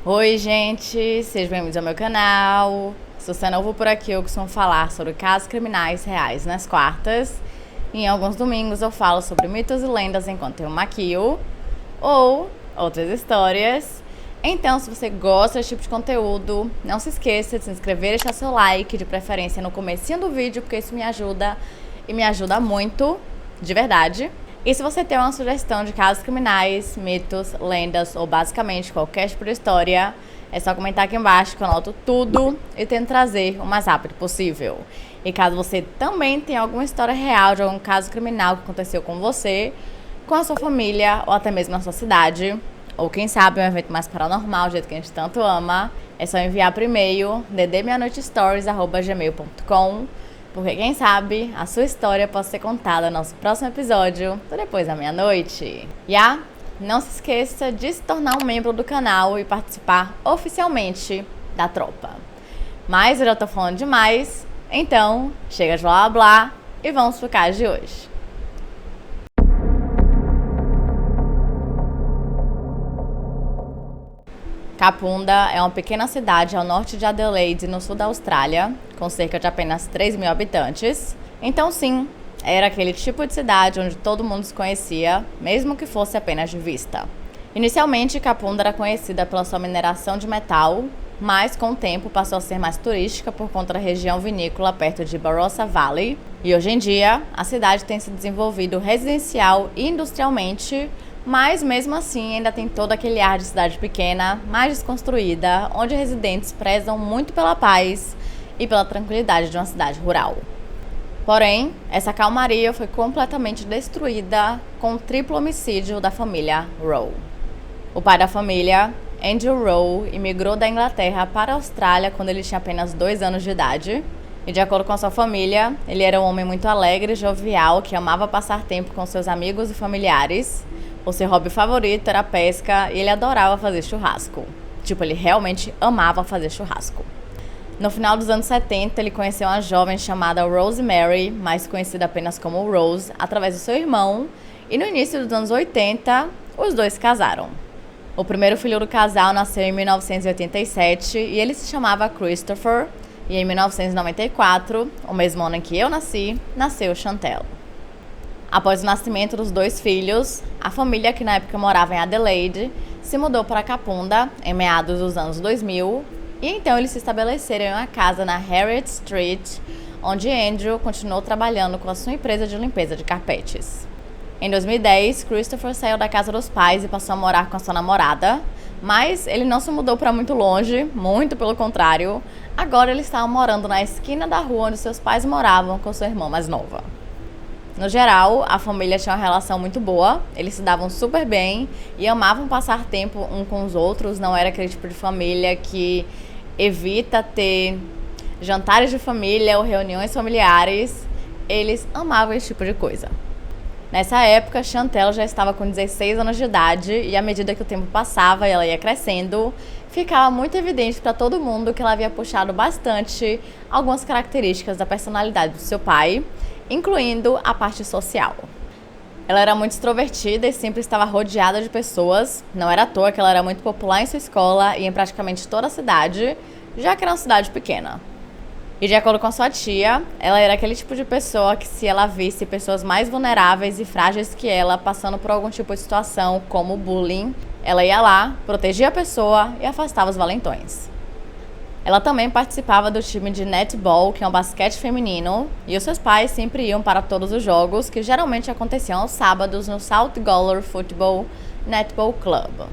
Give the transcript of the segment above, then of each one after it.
Oi gente, sejam bem-vindos ao meu canal. Se você é novo por aqui, eu costumo falar sobre casos criminais reais nas quartas. E em alguns domingos eu falo sobre mitos e lendas enquanto eu maquio ou outras histórias. Então, se você gosta desse tipo de conteúdo, não se esqueça de se inscrever e deixar seu like, de preferência no comecinho do vídeo, porque isso me ajuda e me ajuda muito, de verdade. E se você tem uma sugestão de casos criminais, mitos, lendas ou basicamente qualquer tipo de história, é só comentar aqui embaixo que eu anoto tudo e tento trazer o mais rápido possível. E caso você também tenha alguma história real de algum caso criminal que aconteceu com você, com a sua família ou até mesmo na sua cidade, ou quem sabe um evento mais paranormal, do jeito que a gente tanto ama, é só enviar por e-mail ddmeanoitestories@gmail.com, porque quem sabe a sua história pode ser contada no nosso próximo episódio, depois da meia-noite. Não se esqueça de se tornar um membro do canal e participar oficialmente da tropa. Mas eu já tô falando demais, então chega de blá blá e vamos pro caso de hoje. Kapunda é uma pequena cidade ao norte de Adelaide, no sul da Austrália, com cerca de apenas 3.000 habitantes. Então sim, era aquele tipo de cidade onde todo mundo se conhecia, mesmo que fosse apenas de vista. Inicialmente, Kapunda era conhecida pela sua mineração de metal, mas com o tempo passou a ser mais turística por conta da região vinícola perto de Barossa Valley. E hoje em dia, a cidade tem se desenvolvido residencial e industrialmente, mas mesmo assim ainda tem todo aquele ar de cidade pequena, mais desconstruída, onde residentes prezam muito pela paz e pela tranquilidade de uma cidade rural. Porém, essa calmaria foi completamente destruída com o triplo homicídio da família Rowe. O pai da família, Andrew Rowe, imigrou da Inglaterra para a Austrália quando ele tinha apenas 2 anos de idade. E de acordo com a sua família, ele era um homem muito alegre e jovial que amava passar tempo com seus amigos e familiares. O seu hobby favorito era a pesca e ele adorava fazer churrasco. Ele realmente amava fazer churrasco. No final dos anos 70, ele conheceu uma jovem chamada Rosemary, mais conhecida apenas como Rose, através do seu irmão. E no início dos anos 80, os dois se casaram. O primeiro filho do casal nasceu em 1987 e ele se chamava Christopher. E em 1994, o mesmo ano em que eu nasci, nasceu Chantel. Após o nascimento dos 2 filhos, a família, que na época morava em Adelaide, se mudou para Kapunda em meados dos anos 2000 e então eles se estabeleceram em uma casa na Harriet Street, onde Andrew continuou trabalhando com a sua empresa de limpeza de carpetes. Em 2010, Christopher saiu da casa dos pais e passou a morar com a sua namorada, mas ele não se mudou para muito longe, muito pelo contrário. Agora ele estava morando na esquina da rua onde seus pais moravam com sua irmã mais nova. No geral, a família tinha uma relação muito boa, eles se davam super bem e amavam passar tempo um com os outros. Não era aquele tipo de família que evita ter jantares de família ou reuniões familiares. Eles amavam esse tipo de coisa. Nessa época, Chantel já estava com 16 anos de idade e à medida que o tempo passava e ela ia crescendo, ficava muito evidente para todo mundo que ela havia puxado bastante algumas características da personalidade do seu pai, incluindo a parte social. Ela era muito extrovertida e sempre estava rodeada de pessoas. Não era à toa que ela era muito popular em sua escola e em praticamente toda a cidade, já que era uma cidade pequena. E de acordo com a sua tia, ela era aquele tipo de pessoa que, se ela visse pessoas mais vulneráveis e frágeis que ela passando por algum tipo de situação, como bullying, ela ia lá, protegia a pessoa e afastava os valentões. Ela também participava do time de netball, que é um basquete feminino, e os seus pais sempre iam para todos os jogos, que geralmente aconteciam aos sábados no South Gawler Football Netball Club.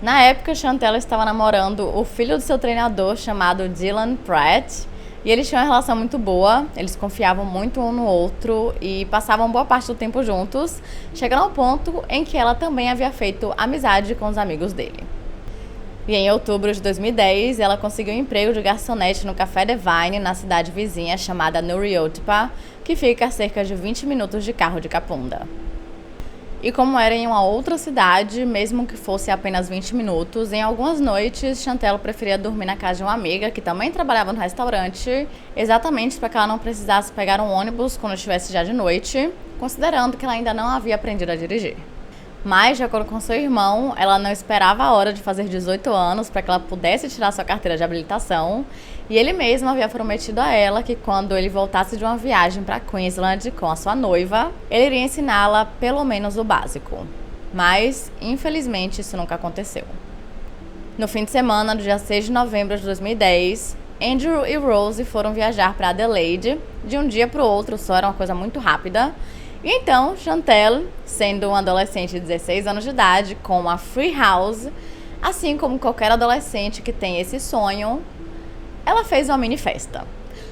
Na época, Chantel estava namorando o filho do seu treinador, chamado Dylan Pratt, e eles tinham uma relação muito boa, eles confiavam muito um no outro e passavam boa parte do tempo juntos, chegando ao ponto em que ela também havia feito amizade com os amigos dele. E em outubro de 2010, ela conseguiu um emprego de garçonete no Café Devine, na cidade vizinha chamada Nuriootpa, que fica a cerca de 20 minutos de carro de Kapunda. E como era em uma outra cidade, mesmo que fosse apenas 20 minutos, em algumas noites, Chantel preferia dormir na casa de uma amiga que também trabalhava no restaurante, exatamente para que ela não precisasse pegar um ônibus quando estivesse já de noite, considerando que ela ainda não havia aprendido a dirigir. Mas, de acordo com seu irmão, ela não esperava a hora de fazer 18 anos para que ela pudesse tirar sua carteira de habilitação, e ele mesmo havia prometido a ela que quando ele voltasse de uma viagem para Queensland com a sua noiva, ele iria ensiná-la pelo menos o básico. Mas, infelizmente, isso nunca aconteceu. No fim de semana, do dia 6 de novembro de 2010, Andrew e Rose foram viajar para Adelaide. De um dia para o outro, só era uma coisa muito rápida. E então, Chantel, sendo uma adolescente de 16 anos de idade, com uma free house, assim como qualquer adolescente que tem esse sonho, ela fez uma mini festa.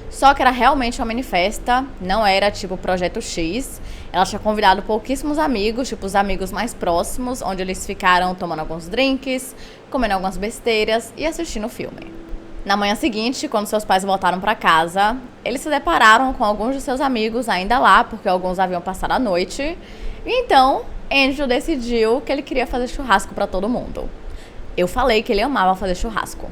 Só que era realmente uma mini festa, não era tipo Projeto X. Ela tinha convidado pouquíssimos amigos, tipo os amigos mais próximos, onde eles ficaram tomando alguns drinks, comendo algumas besteiras e assistindo o filme. Na manhã seguinte, quando seus pais voltaram para casa, eles se depararam com alguns de seus amigos ainda lá, porque alguns haviam passado a noite. E então, Andrew decidiu que ele queria fazer churrasco para todo mundo. Eu falei que ele amava fazer churrasco.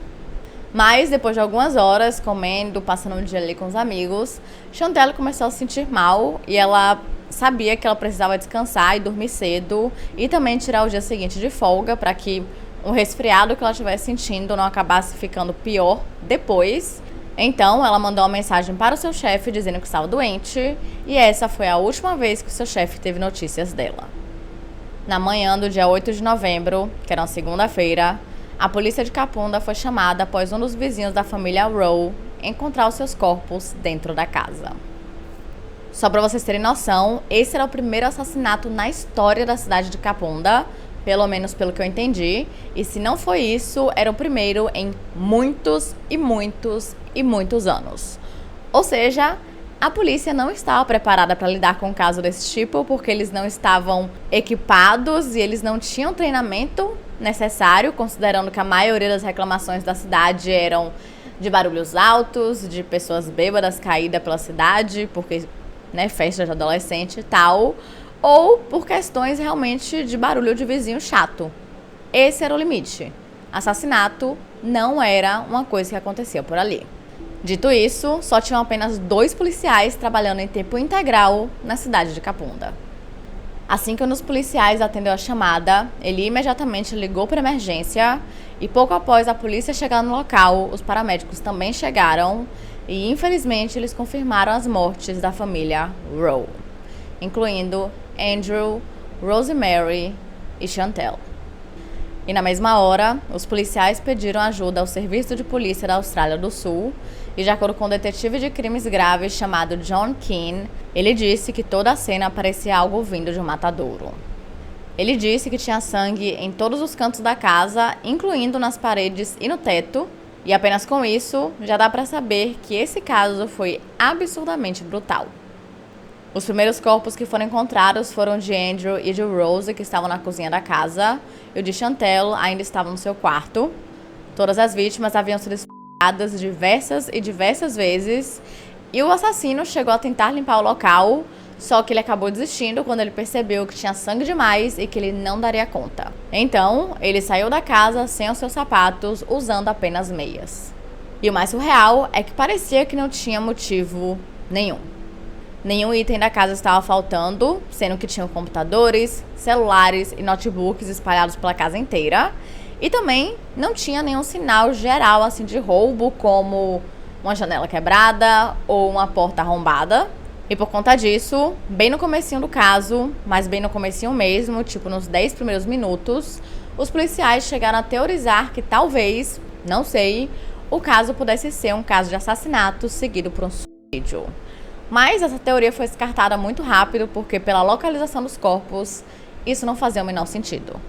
Mas, depois de algumas horas, comendo, passando um dia ali com os amigos, Chantel começou a se sentir mal e ela sabia que ela precisava descansar e dormir cedo e também tirar o dia seguinte de folga para que o resfriado que ela estivesse sentindo não acabasse ficando pior depois. Então, ela mandou uma mensagem para o seu chefe dizendo que estava doente, e essa foi a última vez que o seu chefe teve notícias dela. Na manhã do dia 8 de novembro, que era uma segunda-feira, a polícia de Kapunda foi chamada após um dos vizinhos da família Rowe encontrar os seus corpos dentro da casa. Só para vocês terem noção, esse era o primeiro assassinato na história da cidade de Kapunda, pelo menos pelo que eu entendi, e se não foi isso, era o primeiro em muitos e muitos e muitos anos. Ou seja, a polícia não estava preparada para lidar com um caso desse tipo, porque eles não estavam equipados e eles não tinham treinamento necessário, considerando que a maioria das reclamações da cidade eram de barulhos altos, de pessoas bêbadas caídas pela cidade, porque, né, festa de adolescente e tal, ou por questões realmente de barulho de vizinho chato. Esse era o limite. Assassinato não era uma coisa que acontecia por ali. Dito isso, só tinham apenas 2 policiais trabalhando em tempo integral na cidade de Kapunda. Assim que um dos policiais atendeu a chamada, ele imediatamente ligou para a emergência e pouco após a polícia chegar no local, os paramédicos também chegaram e infelizmente eles confirmaram as mortes da família Rowe, incluindo Andrew, Rosemary e Chantel. E na mesma hora, os policiais pediram ajuda ao Serviço de Polícia da Austrália do Sul e, de acordo com um detetive de crimes graves chamado John Keane, ele disse que toda a cena parecia algo vindo de um matadouro. Ele disse que tinha sangue em todos os cantos da casa, incluindo nas paredes e no teto, e apenas com isso já dá para saber que esse caso foi absurdamente brutal. Os primeiros corpos que foram encontrados foram de Andrew e de Rose, que estavam na cozinha da casa, e o de Chantel ainda estava no seu quarto. Todas as vítimas haviam sido esfaqueadas diversas vezes, e o assassino chegou a tentar limpar o local, só que ele acabou desistindo quando ele percebeu que tinha sangue demais e que ele não daria conta. Então, ele saiu da casa sem os seus sapatos, usando apenas meias. E o mais surreal é que parecia que não tinha motivo nenhum. Nenhum item da casa estava faltando, sendo que tinham computadores, celulares e notebooks espalhados pela casa inteira. E também não tinha nenhum sinal geral assim de roubo, como uma janela quebrada ou uma porta arrombada. E por conta disso, bem no comecinho do caso, mas bem no comecinho mesmo, tipo nos 10 primeiros minutos, os policiais chegaram a teorizar que talvez, não sei, o caso pudesse ser um caso de assassinato seguido por um suicídio. Mas essa teoria foi descartada muito rápido porque, pela localização dos corpos, isso não fazia o menor sentido.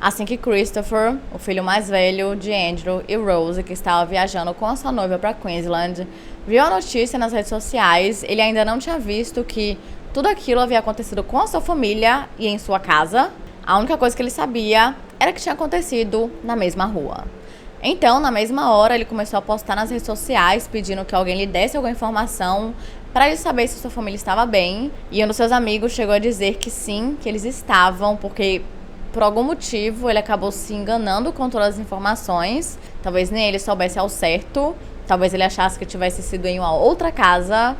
Assim que Christopher, o filho mais velho de Andrew e Rose, que estava viajando com a sua noiva para Queensland, viu a notícia nas redes sociais, ele ainda não tinha visto que tudo aquilo havia acontecido com a sua família e em sua casa. A única coisa que ele sabia era que tinha acontecido na mesma rua. Então, na mesma hora, ele começou a postar nas redes sociais pedindo que alguém lhe desse alguma informação, para ele saber se sua família estava bem. E um dos seus amigos chegou a dizer que sim, que eles estavam, porque por algum motivo ele acabou se enganando com todas as informações. Talvez nem ele soubesse ao certo, talvez ele achasse que tivesse sido em uma outra casa,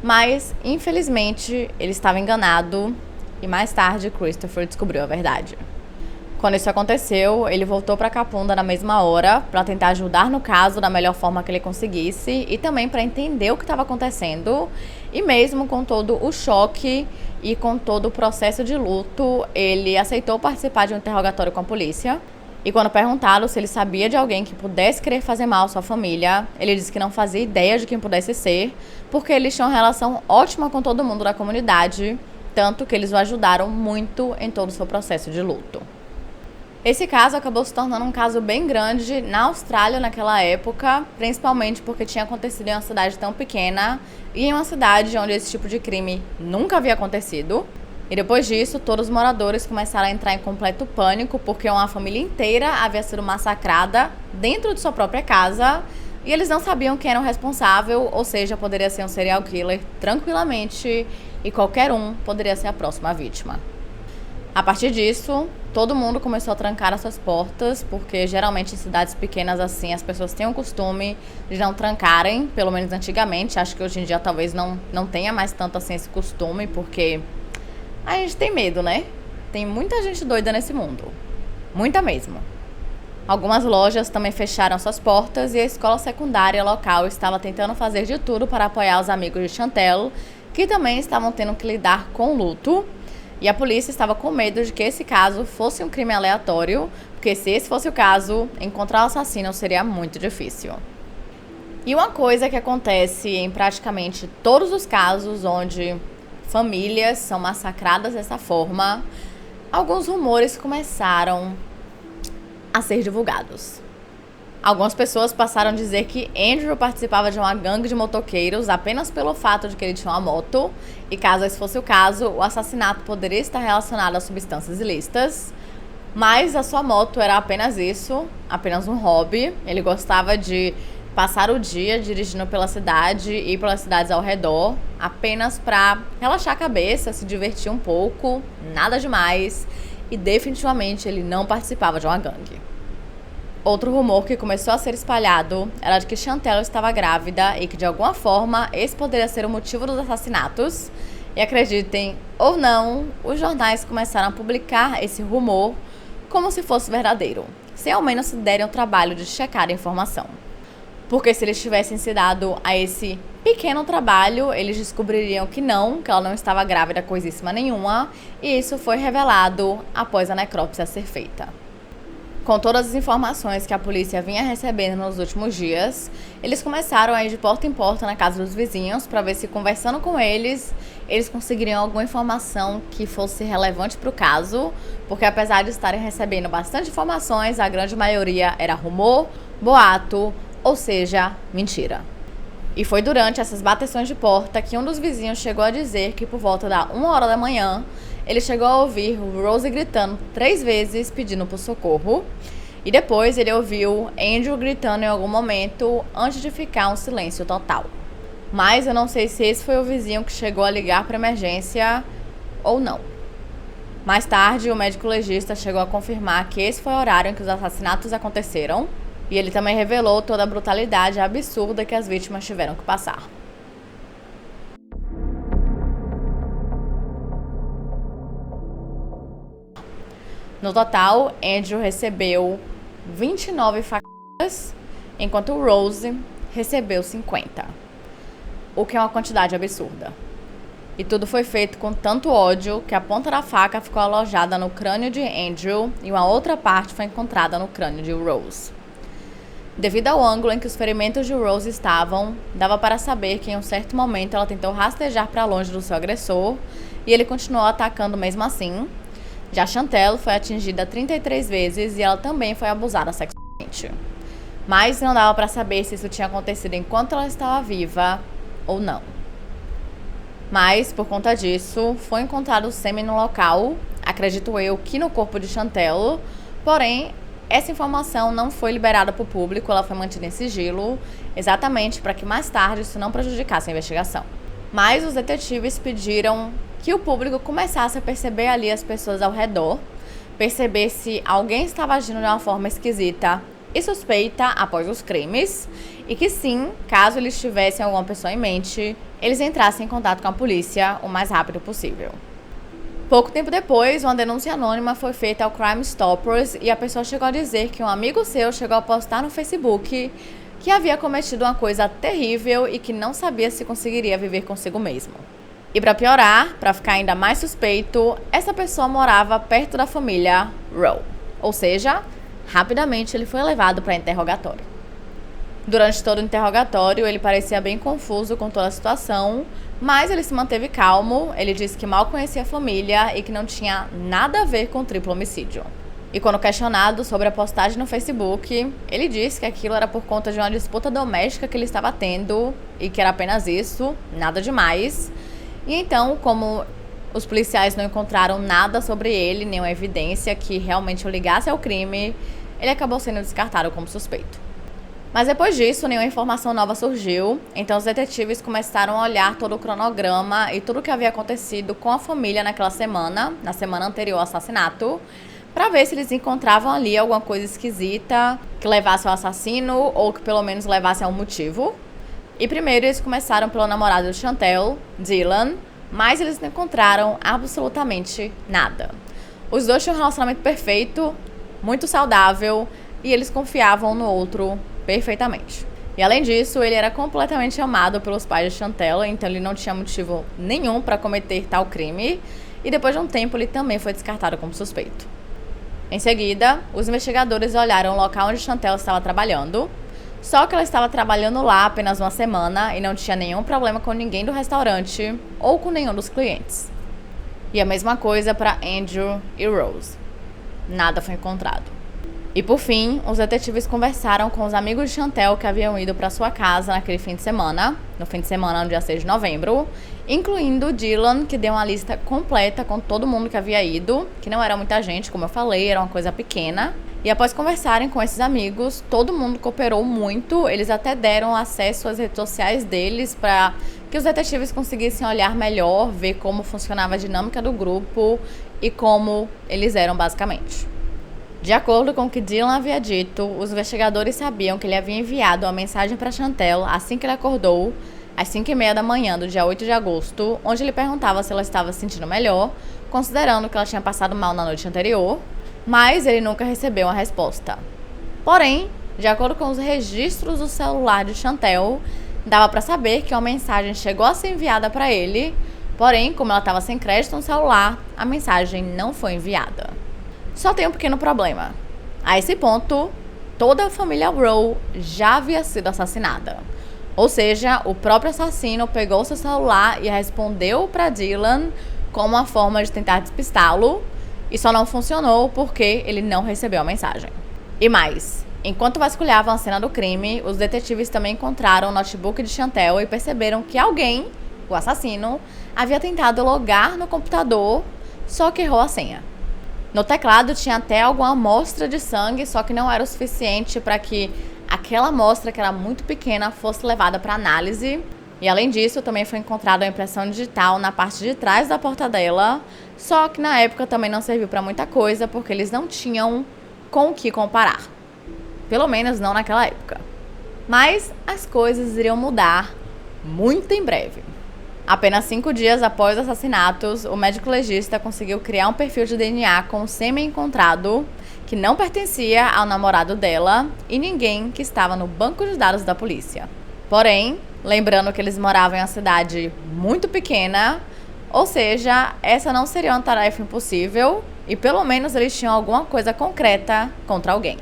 mas infelizmente ele estava enganado e mais tarde Christopher descobriu a verdade. Quando isso aconteceu, ele voltou para Kapunda na mesma hora para tentar ajudar no caso da melhor forma que ele conseguisse e também para entender o que estava acontecendo. E mesmo com todo o choque e com todo o processo de luto, ele aceitou participar de um interrogatório com a polícia. E quando perguntado se ele sabia de alguém que pudesse querer fazer mal à sua família, ele disse que não fazia ideia de quem pudesse ser, porque eles tinham uma relação ótima com todo mundo da comunidade, tanto que eles o ajudaram muito em todo o seu processo de luto. Esse caso acabou se tornando um caso bem grande na Austrália naquela época, principalmente porque tinha acontecido em uma cidade tão pequena e em uma cidade onde esse tipo de crime nunca havia acontecido. E depois disso, todos os moradores começaram a entrar em completo pânico porque uma família inteira havia sido massacrada dentro de sua própria casa e eles não sabiam quem era o responsável, ou seja, poderia ser um serial killer tranquilamente e qualquer um poderia ser a próxima vítima. A partir disso, todo mundo começou a trancar as suas portas, porque geralmente em cidades pequenas assim as pessoas têm o costume de não trancarem, pelo menos antigamente. Acho que hoje em dia talvez não tenha mais tanto assim esse costume, porque a gente tem medo, né? Tem muita gente doida nesse mundo. Muita mesmo. Algumas lojas também fecharam suas portas e a escola secundária local estava tentando fazer de tudo para apoiar os amigos de Chantel, que também estavam tendo que lidar com o luto. E a polícia estava com medo de que esse caso fosse um crime aleatório, porque se esse fosse o caso, encontrar o assassino seria muito difícil. E uma coisa que acontece em praticamente todos os casos onde famílias são massacradas dessa forma, alguns rumores começaram a ser divulgados. Algumas pessoas passaram a dizer que Andrew participava de uma gangue de motoqueiros apenas pelo fato de que ele tinha uma moto, e caso esse fosse o caso, o assassinato poderia estar relacionado a substâncias ilícitas, mas a sua moto era apenas isso, apenas um hobby. Ele gostava de passar o dia dirigindo pela cidade e pelas cidades ao redor, apenas para relaxar a cabeça, se divertir um pouco, nada demais, e definitivamente ele não participava de uma gangue. Outro rumor que começou a ser espalhado era de que Chantel estava grávida e que, de alguma forma, esse poderia ser o motivo dos assassinatos. E acreditem ou não, os jornais começaram a publicar esse rumor como se fosse verdadeiro, sem ao menos se derem o trabalho de checar a informação. Porque se eles tivessem se dado a esse pequeno trabalho, eles descobririam que ela não estava grávida coisíssima nenhuma, e isso foi revelado após a necrópsia ser feita. Com todas as informações que a polícia vinha recebendo nos últimos dias, eles começaram a ir de porta em porta na casa dos vizinhos para ver se, conversando com eles conseguiriam alguma informação que fosse relevante para o caso, porque apesar de estarem recebendo bastante informações, a grande maioria era rumor, boato, ou seja, mentira. E foi durante essas bateções de porta que um dos vizinhos chegou a dizer que por volta da 1h da manhã, ele chegou a ouvir Rose gritando 3 vezes pedindo por socorro. E depois ele ouviu Andrew gritando em algum momento antes de ficar um silêncio total. Mas eu não sei se esse foi o vizinho que chegou a ligar para emergência ou não. Mais tarde, o médico legista chegou a confirmar que esse foi o horário em que os assassinatos aconteceram. E ele também revelou toda a brutalidade absurda que as vítimas tiveram que passar. No total, Andrew recebeu 29 facadas, enquanto Rose recebeu 50, o que é uma quantidade absurda. E tudo foi feito com tanto ódio que a ponta da faca ficou alojada no crânio de Andrew e uma outra parte foi encontrada no crânio de Rose. Devido ao ângulo em que os ferimentos de Rose estavam, dava para saber que em um certo momento ela tentou rastejar para longe do seu agressor e ele continuou atacando mesmo assim. Já Chantel foi atingida 33 vezes e ela também foi abusada sexualmente. Mas não dava para saber se isso tinha acontecido enquanto ela estava viva ou não. Mas, por conta disso, foi encontrado sêmen no local, acredito eu que no corpo de Chantel, porém, essa informação não foi liberada para o público, ela foi mantida em sigilo, exatamente para que mais tarde isso não prejudicasse a investigação. Mas os detetives pediram que o público começasse a perceber ali as pessoas ao redor, perceber se alguém estava agindo de uma forma esquisita e suspeita após os crimes, e que sim, caso eles tivessem alguma pessoa em mente, eles entrassem em contato com a polícia o mais rápido possível. Pouco tempo depois, uma denúncia anônima foi feita ao Crime Stoppers e a pessoa chegou a dizer que um amigo seu chegou a postar no Facebook que havia cometido uma coisa terrível e que não sabia se conseguiria viver consigo mesmo. E para piorar, para ficar ainda mais suspeito, essa pessoa morava perto da família Rowe. Ou seja, rapidamente ele foi levado para interrogatório. Durante todo o interrogatório, ele parecia bem confuso com toda a situação, mas ele se manteve calmo. Ele disse que mal conhecia a família e que não tinha nada a ver com o triplo homicídio. E quando questionado sobre a postagem no Facebook, ele disse que aquilo era por conta de uma disputa doméstica que ele estava tendo e que era apenas isso, nada demais. E então, como os policiais não encontraram nada sobre ele, nenhuma evidência que realmente o ligasse ao crime, ele acabou sendo descartado como suspeito. Mas depois disso, nenhuma informação nova surgiu, então os detetives começaram a olhar todo o cronograma e tudo o que havia acontecido com a família naquela semana, na semana anterior ao assassinato, para ver se eles encontravam ali alguma coisa esquisita que levasse ao assassino ou que pelo menos levasse a um motivo. E primeiro eles começaram pelo namorado de Chantel, Dylan, mas eles não encontraram absolutamente nada. Os dois tinham um relacionamento perfeito, muito saudável, e eles confiavam um no outro perfeitamente. E além disso, ele era completamente amado pelos pais de Chantel, então ele não tinha motivo nenhum para cometer tal crime, e depois de um tempo ele também foi descartado como suspeito. Em seguida, os investigadores olharam o local onde Chantel estava trabalhando, só que ela estava trabalhando lá apenas uma semana e não tinha nenhum problema com ninguém do restaurante ou com nenhum dos clientes. E a mesma coisa para Andrew e Rose. Nada foi encontrado. E por fim, os detetives conversaram com os amigos de Chantel que haviam ido para sua casa naquele fim de semana, no fim de semana no dia 6 de novembro, incluindo Dylan, que deu uma lista completa com todo mundo que havia ido, que não era muita gente, como eu falei, era uma coisa pequena. E após conversarem com esses amigos, todo mundo cooperou muito, eles até deram acesso às redes sociais deles para que os detetives conseguissem olhar melhor, ver como funcionava a dinâmica do grupo e como eles eram basicamente. De acordo com o que Dylan havia dito, os investigadores sabiam que ele havia enviado uma mensagem para Chantel assim que ele acordou, às 5h30 da manhã do dia 8 de agosto, onde ele perguntava se ela estava se sentindo melhor, considerando que ela tinha passado mal na noite anterior, mas ele nunca recebeu uma resposta. Porém, de acordo com os registros do celular de Chantel, dava para saber que uma mensagem chegou a ser enviada para ele, porém, como ela estava sem crédito no celular, a mensagem não foi enviada. Só tem um pequeno problema. A esse ponto, toda a família Rowe já havia sido assassinada. Ou seja, o próprio assassino pegou seu celular e respondeu para Dylan como uma forma de tentar despistá-lo, e só não funcionou porque ele não recebeu a mensagem. E mais, enquanto vasculhavam a cena do crime, os detetives também encontraram o notebook de Chantel e perceberam que alguém, o assassino, havia tentado logar no computador, só que errou a senha. No teclado tinha até alguma amostra de sangue, só que não era o suficiente para que aquela amostra, que era muito pequena, fosse levada para análise. E além disso, também foi encontrada uma impressão digital na parte de trás da porta dela, só que na época também não serviu para muita coisa, porque eles não tinham com o que comparar. Pelo menos não naquela época. Mas as coisas iriam mudar muito em breve. Apenas 5 dias após os assassinatos, o médico legista conseguiu criar um perfil de DNA com o sêmen encontrado, que não pertencia ao namorado dela e ninguém que estava no banco de dados da polícia. Porém, lembrando que eles moravam em uma cidade muito pequena, ou seja, essa não seria uma tarefa impossível e pelo menos eles tinham alguma coisa concreta contra alguém.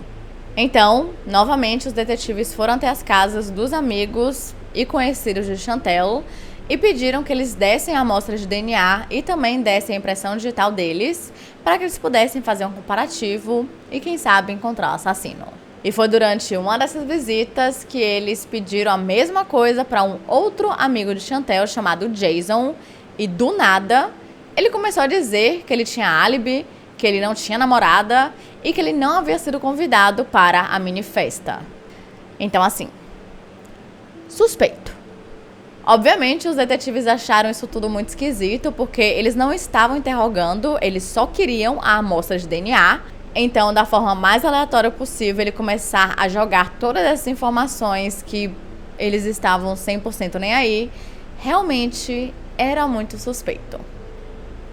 Então, novamente, os detetives foram até as casas dos amigos e conhecidos de Chantel e pediram que eles dessem a amostra de DNA e também dessem a impressão digital deles para que eles pudessem fazer um comparativo e, quem sabe, encontrar o assassino. E foi durante uma dessas visitas que eles pediram a mesma coisa para um outro amigo de Chantel chamado Jason e, do nada, ele começou a dizer que ele tinha álibi, que ele não tinha namorada e que ele não havia sido convidado para a mini festa. Então, assim, suspeito. Obviamente, os detetives acharam isso tudo muito esquisito, porque eles não estavam interrogando, eles só queriam a amostra de DNA. Então, da forma mais aleatória possível, ele começar a jogar todas essas informações que eles estavam 100% nem aí, realmente era muito suspeito.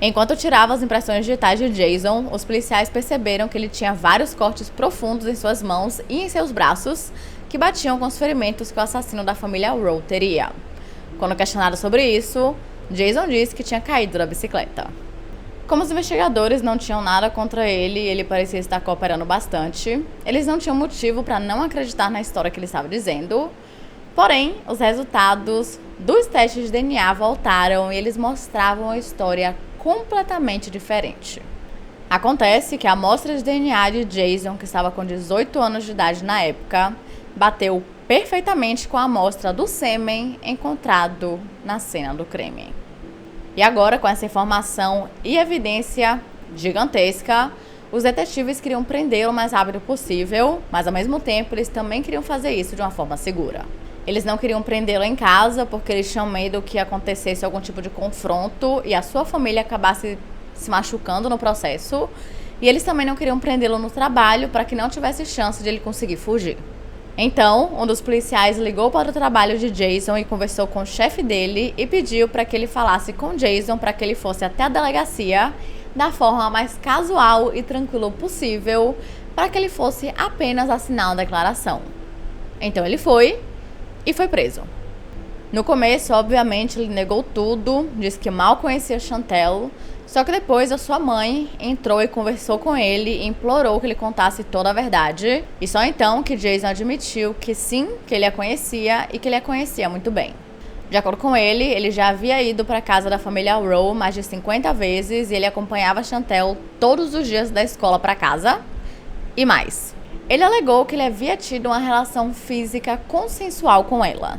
Enquanto tirava as impressões digitais de Jason, os policiais perceberam que ele tinha vários cortes profundos em suas mãos e em seus braços, que batiam com os ferimentos que o assassino da família Rowe teria. Quando questionado sobre isso, Jason disse que tinha caído da bicicleta. Como os investigadores não tinham nada contra ele e ele parecia estar cooperando bastante, eles não tinham motivo para não acreditar na história que ele estava dizendo. Porém, os resultados dos testes de DNA voltaram e eles mostravam uma história completamente diferente. Acontece que a amostra de DNA de Jason, que estava com 18 anos de idade na época, bateu perfeitamente com a amostra do sêmen encontrado na cena do crime. E agora, com essa informação e evidência gigantesca, os detetives queriam prendê-lo o mais rápido possível, mas ao mesmo tempo eles também queriam fazer isso de uma forma segura. Eles não queriam prendê-lo em casa porque eles tinham medo que acontecesse algum tipo de confronto e a sua família acabasse se machucando no processo. E eles também não queriam prendê-lo no trabalho para que não tivesse chance de ele conseguir fugir. Então, um dos policiais ligou para o trabalho de Jason e conversou com o chefe dele e pediu para que ele falasse com Jason para que ele fosse até a delegacia da forma mais casual e tranquila possível, para que ele fosse apenas assinar uma declaração. Então ele foi e foi preso. No começo, obviamente, ele negou tudo, disse que mal conhecia Chantel, só que depois a sua mãe entrou e conversou com ele e implorou que ele contasse toda a verdade. E só então que Jason admitiu que sim, que ele a conhecia e que ele a conhecia muito bem. De acordo com ele, ele já havia ido para a casa da família Rowe mais de 50 vezes e ele acompanhava Chantel todos os dias da escola para casa e mais. Ele alegou que ele havia tido uma relação física consensual com ela,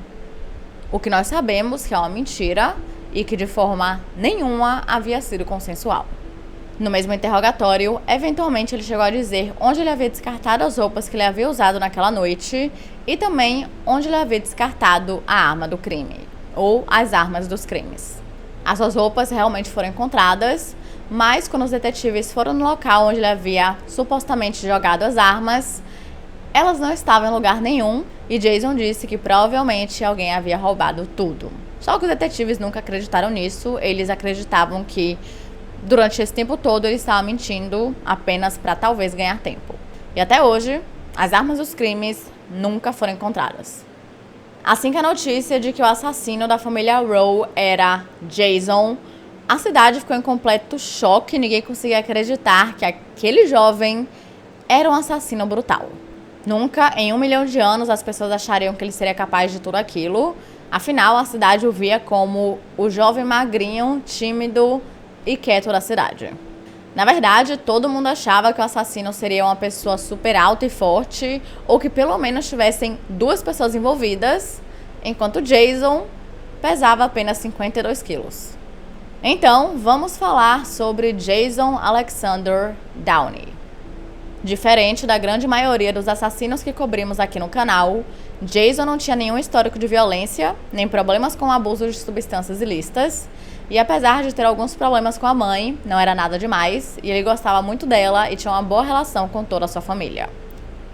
o que nós sabemos que é uma mentira e que de forma nenhuma havia sido consensual. No mesmo interrogatório, eventualmente ele chegou a dizer onde ele havia descartado as roupas que ele havia usado naquela noite e também onde ele havia descartado a arma do crime, ou as armas dos crimes. As suas roupas realmente foram encontradas, mas quando os detetives foram no local onde ele havia supostamente jogado as armas, elas não estavam em lugar nenhum e Jason disse que provavelmente alguém havia roubado tudo. Só que os detetives nunca acreditaram nisso, eles acreditavam que durante esse tempo todo ele estava mentindo apenas para talvez ganhar tempo. E até hoje, as armas dos crimes nunca foram encontradas. Assim que a notícia de que o assassino da família Rowe era Jason, a cidade ficou em completo choque e ninguém conseguia acreditar que aquele jovem era um assassino brutal. Nunca, em 1 milhão de anos, as pessoas achariam que ele seria capaz de tudo aquilo. Afinal, a cidade o via como o jovem magrinho, tímido e quieto da cidade. Na verdade, todo mundo achava que o assassino seria uma pessoa super alta e forte, ou que pelo menos tivessem 2 pessoas envolvidas, enquanto Jason pesava apenas 52 quilos. Então, vamos falar sobre Jason Alexander Downey. Diferente da grande maioria dos assassinos que cobrimos aqui no canal, Jason não tinha nenhum histórico de violência, nem problemas com o abuso de substâncias ilícitas, e apesar de ter alguns problemas com a mãe, não era nada demais, e ele gostava muito dela e tinha uma boa relação com toda a sua família.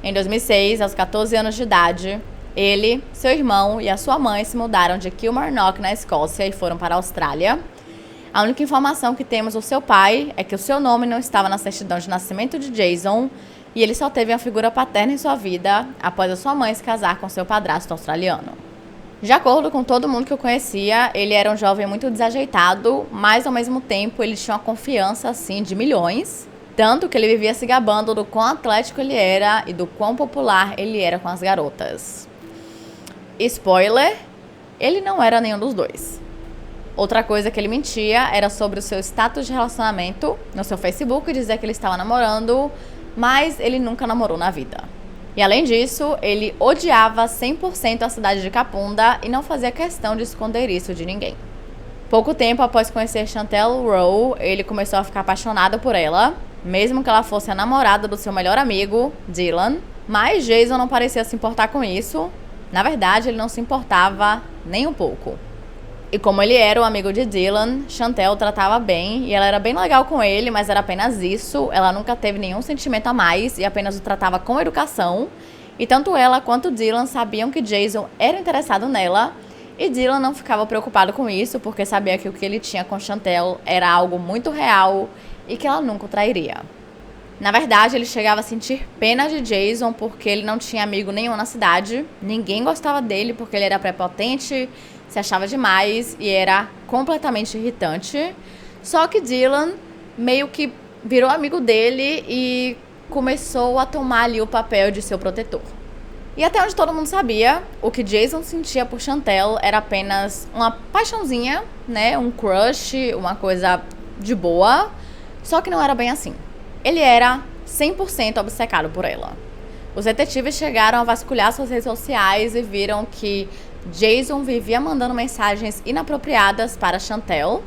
Em 2006, aos 14 anos de idade, ele, seu irmão e a sua mãe se mudaram de Kilmarnock, na Escócia, e foram para a Austrália. A única informação que temos do seu pai é que o seu nome não estava na certidão de nascimento de Jason e ele só teve uma figura paterna em sua vida após a sua mãe se casar com seu padrasto australiano. De acordo com todo mundo que o conhecia, ele era um jovem muito desajeitado, mas ao mesmo tempo ele tinha uma confiança assim de milhões, tanto que ele vivia se gabando do quão atlético ele era e do quão popular ele era com as garotas. Spoiler, ele não era nenhum dos dois. Outra coisa que ele mentia era sobre o seu status de relacionamento no seu Facebook, dizia que ele estava namorando, mas ele nunca namorou na vida. E além disso, ele odiava 100% a cidade de Kapunda e não fazia questão de esconder isso de ninguém. Pouco tempo após conhecer Chantel Rowe, ele começou a ficar apaixonado por ela, mesmo que ela fosse a namorada do seu melhor amigo, Dylan, mas Jason não parecia se importar com isso. Na verdade, ele não se importava nem um pouco. E como ele era o amigo de Dylan, Chantel o tratava bem e ela era bem legal com ele, mas era apenas isso. Ela nunca teve nenhum sentimento a mais e apenas o tratava com educação. E tanto ela quanto Dylan sabiam que Jason era interessado nela. E Dylan não ficava preocupado com isso, porque sabia que o que ele tinha com Chantel era algo muito real e que ela nunca o trairia. Na verdade, ele chegava a sentir pena de Jason porque ele não tinha amigo nenhum na cidade. Ninguém gostava dele porque ele era prepotente, se achava demais e era completamente irritante. Só que Dylan meio que virou amigo dele e começou a tomar ali o papel de seu protetor. E até onde todo mundo sabia, o que Jason sentia por Chantel era apenas uma paixãozinha, né? Um crush, uma coisa de boa. Só que não era bem assim. Ele era 100% obcecado por ela. Os detetives chegaram a vasculhar suas redes sociais e viram que Jason vivia mandando mensagens inapropriadas para Chantel.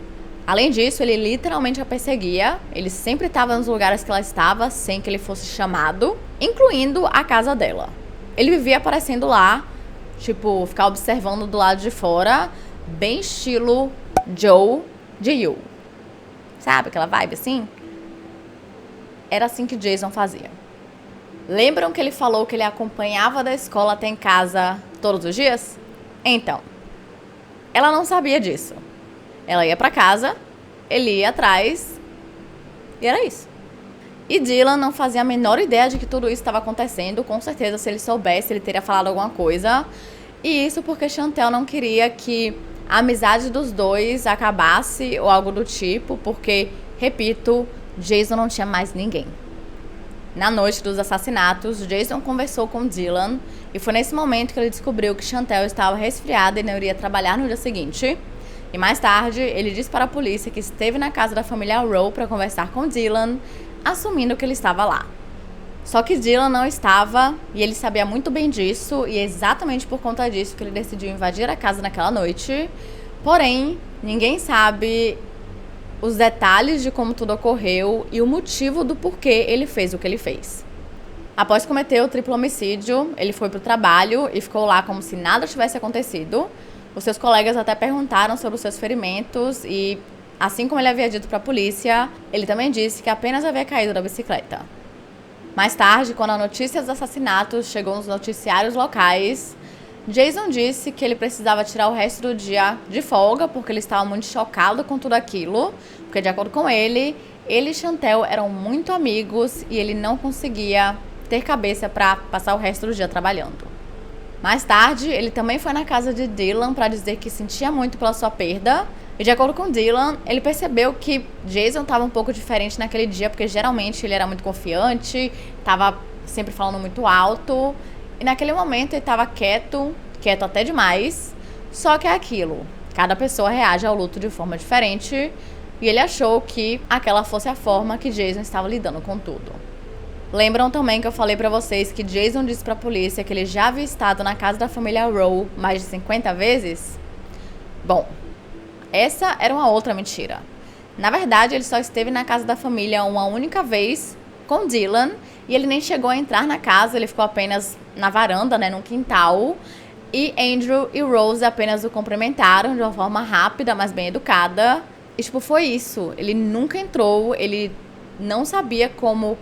Além disso, ele literalmente a perseguia. Ele sempre estava nos lugares que ela estava, sem que ele fosse chamado, incluindo a casa dela. Ele vivia aparecendo lá, tipo, ficar observando do lado de fora, bem estilo Joe de You. Sabe aquela vibe assim? Era assim que Jason fazia. Lembram que ele falou que ele acompanhava da escola até em casa todos os dias? Então, ela não sabia disso. Ela ia pra casa, ele ia atrás, e era isso. E Dylan não fazia a menor ideia de que tudo isso estava acontecendo. Com certeza, se ele soubesse, ele teria falado alguma coisa. E isso porque Chantel não queria que a amizade dos dois acabasse ou algo do tipo, porque, repito, Jason não tinha mais ninguém. Na noite dos assassinatos, Jason conversou com Dylan e foi nesse momento que ele descobriu que Chantel estava resfriada e não iria trabalhar no dia seguinte. E mais tarde, ele disse para a polícia que esteve na casa da família Rowe para conversar com Dylan, assumindo que ele estava lá. Só que Dylan não estava e ele sabia muito bem disso e é exatamente por conta disso que ele decidiu invadir a casa naquela noite. Porém, ninguém sabe os detalhes de como tudo ocorreu e o motivo do porquê ele fez o que ele fez. Após cometer o triplo homicídio, ele foi para o trabalho e ficou lá como se nada tivesse acontecido. Os seus colegas até perguntaram sobre os seus ferimentos e, assim como ele havia dito para a polícia, ele também disse que apenas havia caído da bicicleta. Mais tarde, quando a notícia dos assassinatos chegou nos noticiários locais, Jason disse que ele precisava tirar o resto do dia de folga porque ele estava muito chocado com tudo aquilo, porque, de acordo com ele e Chantel eram muito amigos e ele não conseguia ter cabeça para passar o resto do dia trabalhando. Mais tarde, ele também foi na casa de Dylan para dizer que sentia muito pela sua perda. E de acordo com Dylan, ele percebeu que Jason estava um pouco diferente naquele dia, porque geralmente ele era muito confiante, estava sempre falando muito alto. E naquele momento ele estava quieto até demais. Só que é aquilo, cada pessoa reage ao luto de forma diferente. E ele achou que aquela fosse a forma que Jason estava lidando com tudo. Lembram também que eu falei pra vocês que Jason disse pra polícia que ele já havia estado na casa da família Rowe mais de 50 vezes? Bom, essa era uma outra mentira. Na verdade, ele só esteve na casa da família uma única vez com Dylan e ele nem chegou a entrar na casa, ele ficou apenas na varanda, né, num quintal. E Andrew e Rose apenas o cumprimentaram de uma forma rápida, mas bem educada. E tipo, foi isso. Ele nunca entrou, ele não sabia como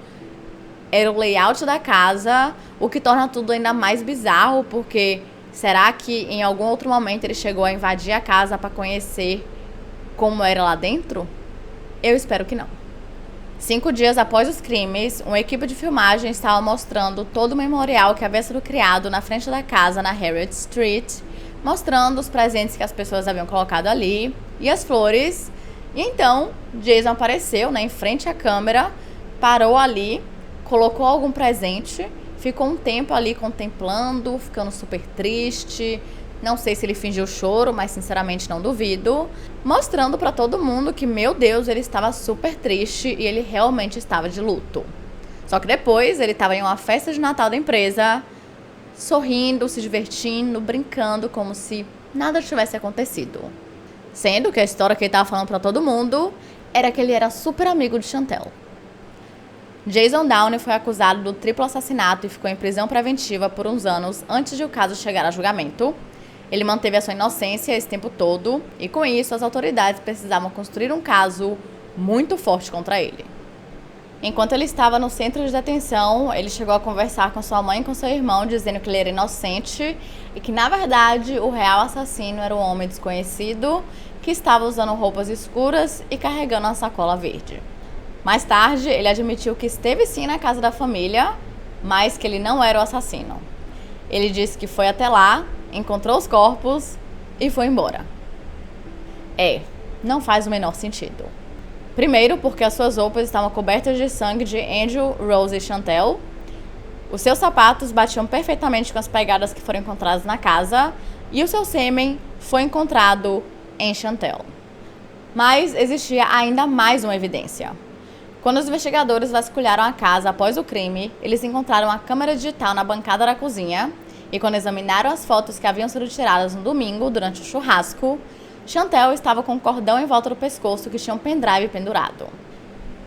era o layout da casa, o que torna tudo ainda mais bizarro, porque será que em algum outro momento ele chegou a invadir a casa para conhecer como era lá dentro? Eu espero que não. 5 dias após os crimes, uma equipe de filmagem estava mostrando todo o memorial que havia sido criado na frente da casa na Harriet Street, mostrando os presentes que as pessoas haviam colocado ali e as flores. E então, Jason apareceu, né, em frente à câmera, parou ali, colocou algum presente, ficou um tempo ali contemplando, ficando super triste. Não sei se ele fingiu choro, mas sinceramente não duvido. Mostrando pra todo mundo que, meu Deus, ele estava super triste e ele realmente estava de luto. Só que depois ele estava em uma festa de Natal da empresa, sorrindo, se divertindo, brincando, como se nada tivesse acontecido. Sendo que a história que ele estava falando pra todo mundo era que ele era super amigo de Chantel. Jason Downey foi acusado do triplo assassinato e ficou em prisão preventiva por uns anos antes de o caso chegar a julgamento. Ele manteve a sua inocência esse tempo todo e, com isso, as autoridades precisavam construir um caso muito forte contra ele. Enquanto ele estava no centro de detenção, ele chegou a conversar com sua mãe e com seu irmão, dizendo que ele era inocente e que, na verdade, o real assassino era um homem desconhecido que estava usando roupas escuras e carregando uma sacola verde. Mais tarde, ele admitiu que esteve sim na casa da família, mas que ele não era o assassino. Ele disse que foi até lá, encontrou os corpos e foi embora. Não faz o menor sentido. Primeiro, porque as suas roupas estavam cobertas de sangue de Andrew, Rose e Chantel. Os seus sapatos batiam perfeitamente com as pegadas que foram encontradas na casa e o seu sêmen foi encontrado em Chantel. Mas existia ainda mais uma evidência. Quando os investigadores vasculharam a casa após o crime, eles encontraram a câmera digital na bancada da cozinha e quando examinaram as fotos que haviam sido tiradas no domingo durante o churrasco, Chantel estava com um cordão em volta do pescoço que tinha um pendrive pendurado.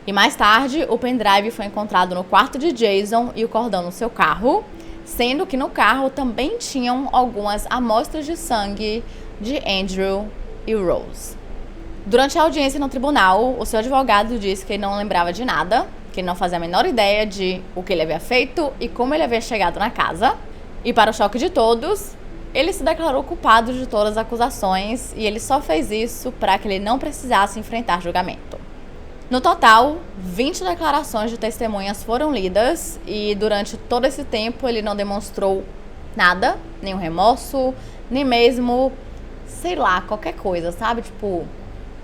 E mais tarde, o pendrive foi encontrado no quarto de Jason e o cordão no seu carro, sendo que no carro também tinham algumas amostras de sangue de Andrew e Rose. Durante a audiência no tribunal, o seu advogado disse que ele não lembrava de nada, que ele não fazia a menor ideia de o que ele havia feito e como ele havia chegado na casa. E para o choque de todos, ele se declarou culpado de todas as acusações e ele só fez isso para que ele não precisasse enfrentar julgamento. No total, 20 declarações de testemunhas foram lidas e durante todo esse tempo ele não demonstrou nada, nenhum remorso, nem mesmo, sei lá, qualquer coisa, sabe? Tipo,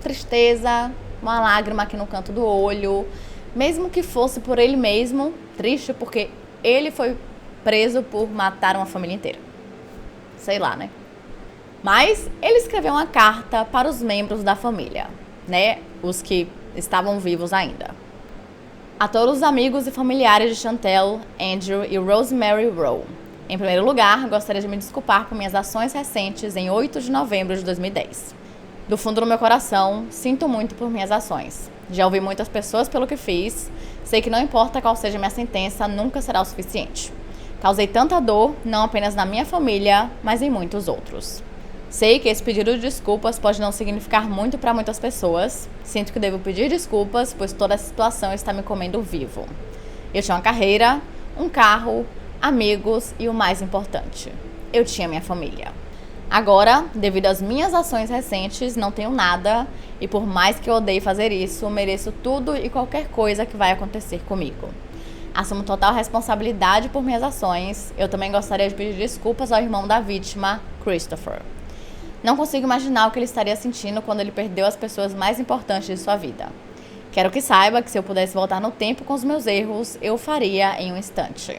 tristeza, uma lágrima aqui no canto do olho, mesmo que fosse por ele mesmo, triste porque ele foi preso por matar uma família inteira. Sei lá, né? Mas ele escreveu uma carta para os membros da família, né? Os que estavam vivos ainda. A todos os amigos e familiares de Chantel, Andrew e Rosemary Rowe. Em primeiro lugar, gostaria de me desculpar por minhas ações recentes em 8 de novembro de 2010. Do fundo do meu coração, sinto muito por minhas ações. Já ouvi muitas pessoas pelo que fiz. Sei que não importa qual seja minha sentença, nunca será o suficiente. Causei tanta dor, não apenas na minha família, mas em muitos outros. Sei que esse pedido de desculpas pode não significar muito para muitas pessoas. Sinto que devo pedir desculpas, pois toda essa situação está me comendo vivo. Eu tinha uma carreira, um carro, amigos e o mais importante, eu tinha minha família. Agora, devido às minhas ações recentes, não tenho nada e por mais que eu odeie fazer isso, mereço tudo e qualquer coisa que vai acontecer comigo. Assumo total responsabilidade por minhas ações. Eu também gostaria de pedir desculpas ao irmão da vítima, Christopher. Não consigo imaginar o que ele estaria sentindo quando ele perdeu as pessoas mais importantes de sua vida. Quero que saiba que se eu pudesse voltar no tempo com os meus erros, eu faria em um instante.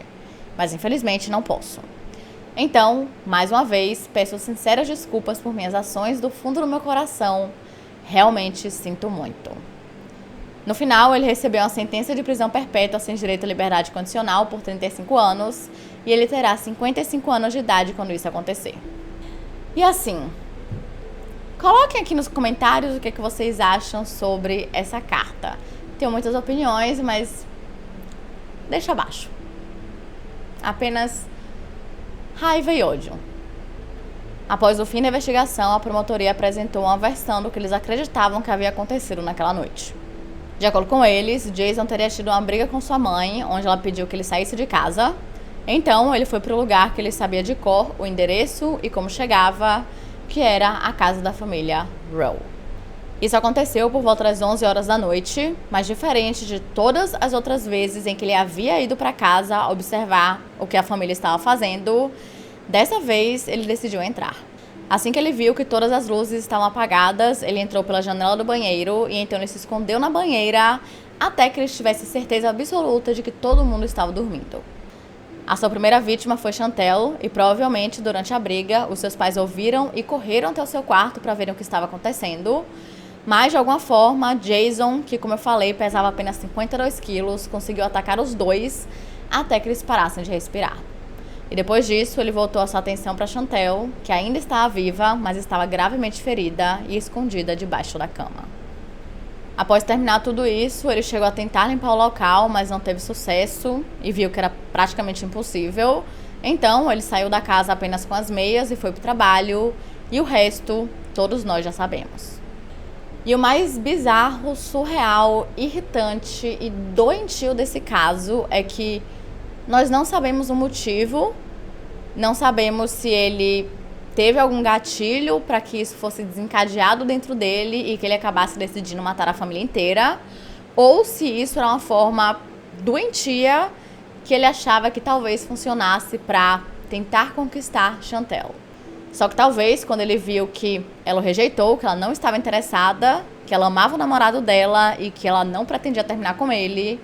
Mas infelizmente não posso. Então, mais uma vez, peço sinceras desculpas por minhas ações do fundo do meu coração. Realmente sinto muito. No final, ele recebeu uma sentença de prisão perpétua sem direito à liberdade condicional por 35 anos e ele terá 55 anos de idade quando isso acontecer. E assim, coloquem aqui nos comentários o que vocês acham sobre essa carta. Tenho muitas opiniões, mas deixa abaixo. Apenas raiva e ódio. Após o fim da investigação, a promotoria apresentou uma versão do que eles acreditavam que havia acontecido naquela noite. De acordo com eles, Jason teria tido uma briga com sua mãe, onde ela pediu que ele saísse de casa. Então, ele foi para o lugar que ele sabia de cor, o endereço e como chegava, que era a casa da família Rowe. Isso aconteceu por volta das 11 horas da noite, mas diferente de todas as outras vezes em que ele havia ido para casa observar o que a família estava fazendo, dessa vez ele decidiu entrar. Assim que ele viu que todas as luzes estavam apagadas, ele entrou pela janela do banheiro e então ele se escondeu na banheira até que ele tivesse certeza absoluta de que todo mundo estava dormindo. A sua primeira vítima foi Chantel e provavelmente durante a briga os seus pais ouviram e correram até o seu quarto para verem o que estava acontecendo. Mas de alguma forma, Jason, que como eu falei pesava apenas 52 quilos, conseguiu atacar os dois até que eles parassem de respirar. E depois disso, ele voltou a sua atenção para Chantel, que ainda estava viva, mas estava gravemente ferida e escondida debaixo da cama. Após terminar tudo isso, ele chegou a tentar limpar o local, mas não teve sucesso e viu que era praticamente impossível. Então, ele saiu da casa apenas com as meias e foi pro trabalho, e o resto, todos nós já sabemos. E o mais bizarro, surreal, irritante e doentio desse caso é que nós não sabemos o motivo, não sabemos se ele teve algum gatilho para que isso fosse desencadeado dentro dele e que ele acabasse decidindo matar a família inteira, ou se isso era uma forma doentia que ele achava que talvez funcionasse para tentar conquistar Chantel. Só que talvez, quando ele viu que ela o rejeitou, que ela não estava interessada, que ela amava o namorado dela e que ela não pretendia terminar com ele,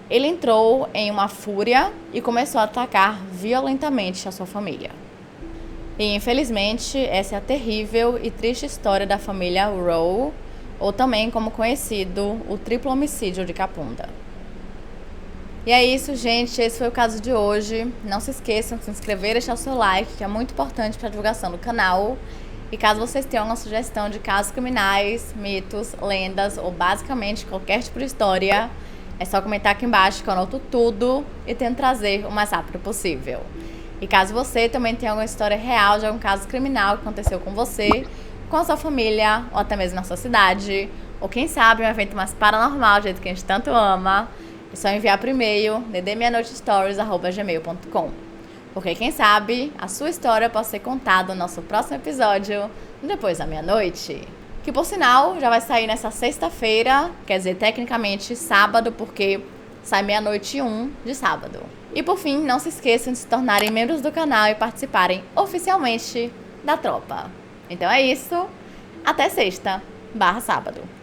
ele entrou em uma fúria e começou a atacar violentamente a sua família. E, infelizmente, essa é a terrível e triste história da família Rowe, ou também como conhecido, o triplo homicídio de Kapunda. E é isso, gente. Esse foi o caso de hoje. Não se esqueçam de se inscrever e deixar o seu like, que é muito importante para a divulgação do canal. E caso vocês tenham uma sugestão de casos criminais, mitos, lendas ou basicamente qualquer tipo de história, é só comentar aqui embaixo que eu anoto tudo e tento trazer o mais rápido possível. E caso você também tenha alguma história real de algum caso criminal que aconteceu com você, com a sua família ou até mesmo na sua cidade, ou quem sabe um evento mais paranormal, do jeito que a gente tanto ama, é só enviar por e-mail ddmeanoitestories@gmail.com. Porque quem sabe a sua história pode ser contada no nosso próximo episódio, depois da meia-noite. Que por sinal já vai sair nessa sexta-feira, quer dizer, tecnicamente sábado, porque sai 00:01 de sábado. E por fim, não se esqueçam de se tornarem membros do canal e participarem oficialmente da tropa. Então é isso, até sexta/sábado.